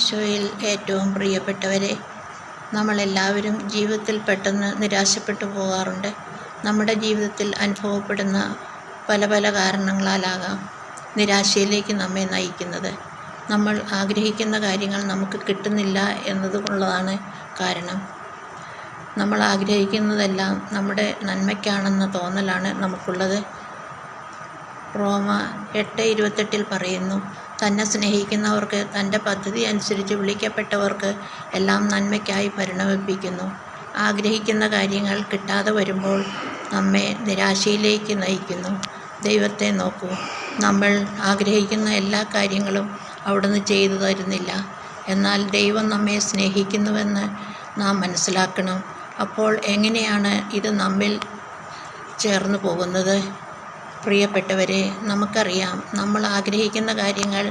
ഈശോയിൽ ഏറ്റവും പ്രിയപ്പെട്ടവരെ, നമ്മളെല്ലാവരും ജീവിതത്തിൽ പെട്ടെന്ന് നിരാശപ്പെട്ടു പോകാറുണ്ട്. നമ്മുടെ ജീവിതത്തിൽ അനുഭവപ്പെടുന്ന പല പല കാരണങ്ങളാലാകാം നിരാശയിലേക്ക് നമ്മെ നയിക്കുന്നത്. നമ്മൾ ആഗ്രഹിക്കുന്ന കാര്യങ്ങൾ നമുക്ക് കിട്ടുന്നില്ല എന്നതുകൊള്ളതാണ് കാരണം. നമ്മൾ ആഗ്രഹിക്കുന്നതെല്ലാം നമ്മുടെ നന്മയ്ക്കാണെന്ന തോന്നലാണ് നമുക്കുള്ളത്. റോമ 8:28 പറയുന്നു, തന്നെ സ്നേഹിക്കുന്നവർക്ക് തൻ്റെ പദ്ധതി അനുസരിച്ച് വിളിക്കപ്പെട്ടവർക്ക് എല്ലാം നന്മയ്ക്കായി പരിണമിപ്പിക്കുന്നു. ആഗ്രഹിക്കുന്ന കാര്യങ്ങൾ കിട്ടാതെ വരുമ്പോൾ നമ്മെ നിരാശയിലേക്ക് നയിക്കുന്നു. ദൈവത്തെ നോക്കൂ, നമ്മൾ ആഗ്രഹിക്കുന്ന എല്ലാ കാര്യങ്ങളും അവിടുന്ന് ചെയ്തു തരുന്നില്ല. എന്നാൽ ദൈവം നമ്മെ സ്നേഹിക്കുന്നുവെന്ന് നാം മനസ്സിലാക്കണം. അപ്പോൾ എങ്ങനെയാണ് ഇത് നമ്മിൽ ചേർന്ന് പോകുന്നത്? പ്രിയപ്പെട്ടവരെ, നമുക്കറിയാം നമ്മൾ ആഗ്രഹിക്കുന്ന കാര്യങ്ങൾ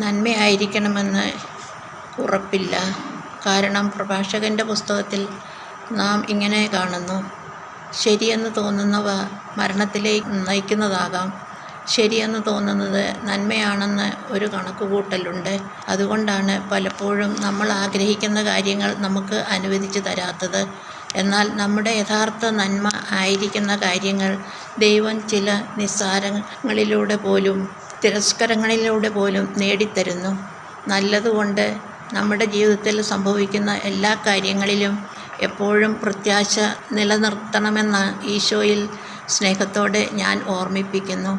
നന്മയായിരിക്കണമെന്ന് ഉറപ്പില്ല. കാരണം പ്രഭാഷകൻ്റെ പുസ്തകത്തിൽ നാം ഇങ്ങനെ കാണുന്നു, ശരിയെന്ന് തോന്നുന്നവ മരണത്തിലേക്ക് നയിക്കുന്നതാകാം. ശരിയെന്ന് തോന്നുന്നത് നന്മയാണെന്ന് ഒരു കണക്കുകൂട്ടലുണ്ട്. അതുകൊണ്ടാണ് പലപ്പോഴും നമ്മൾ ആഗ്രഹിക്കുന്ന കാര്യങ്ങൾ നമുക്ക് അനുവദിച്ചു തരാത്തത്. എന്നാൽ നമ്മുടെ യഥാർത്ഥ നന്മ ആയിരിക്കുന്ന കാര്യങ്ങൾ ദൈവം ചില നിസ്സാരങ്ങളിലൂടെ പോലും തിരസ്കാരങ്ങളിലൂടെ പോലും നേടിത്തരുന്നു. നല്ലതുകൊണ്ട് നമ്മുടെ ജീവിതത്തിൽ സംഭവിക്കുന്ന എല്ലാ കാര്യങ്ങളിലും എപ്പോഴും പ്രത്യാശ നിലനിർത്തണമെന്ന് ഈശോയിൽ സ്നേഹത്തോടെ ഞാൻ ഓർമ്മിപ്പിക്കുന്നു.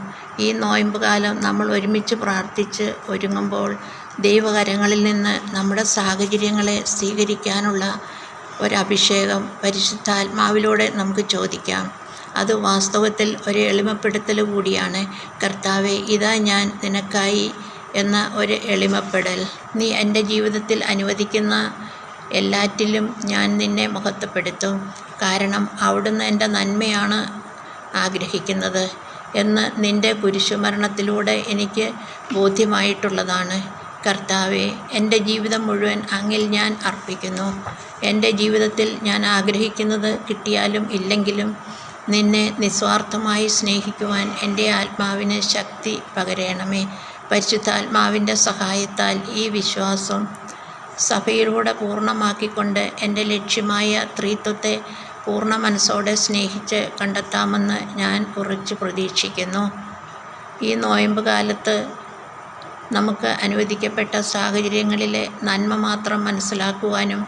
ഈ നോയമ്പുകാലം നമ്മൾ ഒരുമിച്ച് പ്രാർത്ഥിച്ച് ഒരുങ്ങുമ്പോൾ ദൈവകരങ്ങളിൽ നിന്ന് നമ്മുടെ സാഹചര്യങ്ങളെ സ്വീകരിക്കാനുള്ള ഒരഭിഷേകം പരിശുദ്ധാത്മാവിലൂടെ നമുക്ക് ചോദിക്കാം. അത് വാസ്തവത്തിൽ ഒരു എളിമപ്പെടുത്തൽ കൂടിയാണ്. കർത്താവേ, ഇതാ ഞാൻ നിനക്കായി എന്ന ഒരു എളിമപ്പെടൽ. നീ എൻ്റെ ജീവിതത്തിൽ അനുവദിക്കുന്ന എല്ലാറ്റിലും ഞാൻ നിന്നെ മഹത്വപ്പെടുത്തും. കാരണം അവിടുന്ന് എൻ്റെ നന്മയാണ് ആഗ്രഹിക്കുന്നത് എന്ന് നിൻ്റെ കുരിശുമരണത്തിലൂടെ എനിക്ക് ബോധ്യമായിട്ടുള്ളതാണ്. കർത്താവേ, എൻ്റെ ജീവിതം മുഴുവൻ അങ്ങിൽ ഞാൻ അർപ്പിക്കുന്നു. എൻ്റെ ജീവിതത്തിൽ ഞാൻ ആഗ്രഹിക്കുന്നത് കിട്ടിയാലും ഇല്ലെങ്കിലും നിന്നെ നിസ്വാർത്ഥമായി സ്നേഹിക്കുവാൻ എൻ്റെ ആത്മാവിന് ശക്തി പകരണമേ. പരിശുദ്ധാത്മാവിൻ്റെ സഹായത്താൽ ഈ വിശ്വാസം സഭയിലൂടെ പൂർണ്ണമാക്കിക്കൊണ്ട് എൻ്റെ ലക്ഷ്യമായ ത്രിത്വത്തെ പൂർണ്ണ മനസ്സോടെ സ്നേഹിച്ച് കണ്ടെത്താമെന്ന് ഞാൻ ഉറച്ചു പ്രതീക്ഷിക്കുന്നു. ഈ നോയമ്പ് കാലത്ത് നമുക്ക് അനുവദിക്കപ്പെട്ട സാഹചര്യങ്ങളിലെ നന്മ മാത്രം മനസ്സിലാക്കുവാനും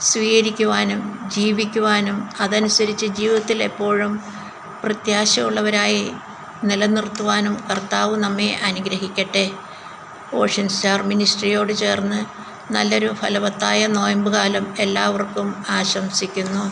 സ്വീകരിക്കുവാനും ജീവിക്കുവാനും അതനുസരിച്ച് ജീവിതത്തിൽ എപ്പോഴും പ്രത്യാശയുള്ളവരായി നിലനിർത്തുവാനും കർത്താവ് നമ്മെ അനുഗ്രഹിക്കട്ടെ. ഓഷ്യൻ സ്റ്റാർ മിനിസ്ട്രിയോട് ചേർന്ന് നല്ലൊരു ഫലവത്തായ നോയമ്പുകാലം എല്ലാവർക്കും ആശംസിക്കുന്നു.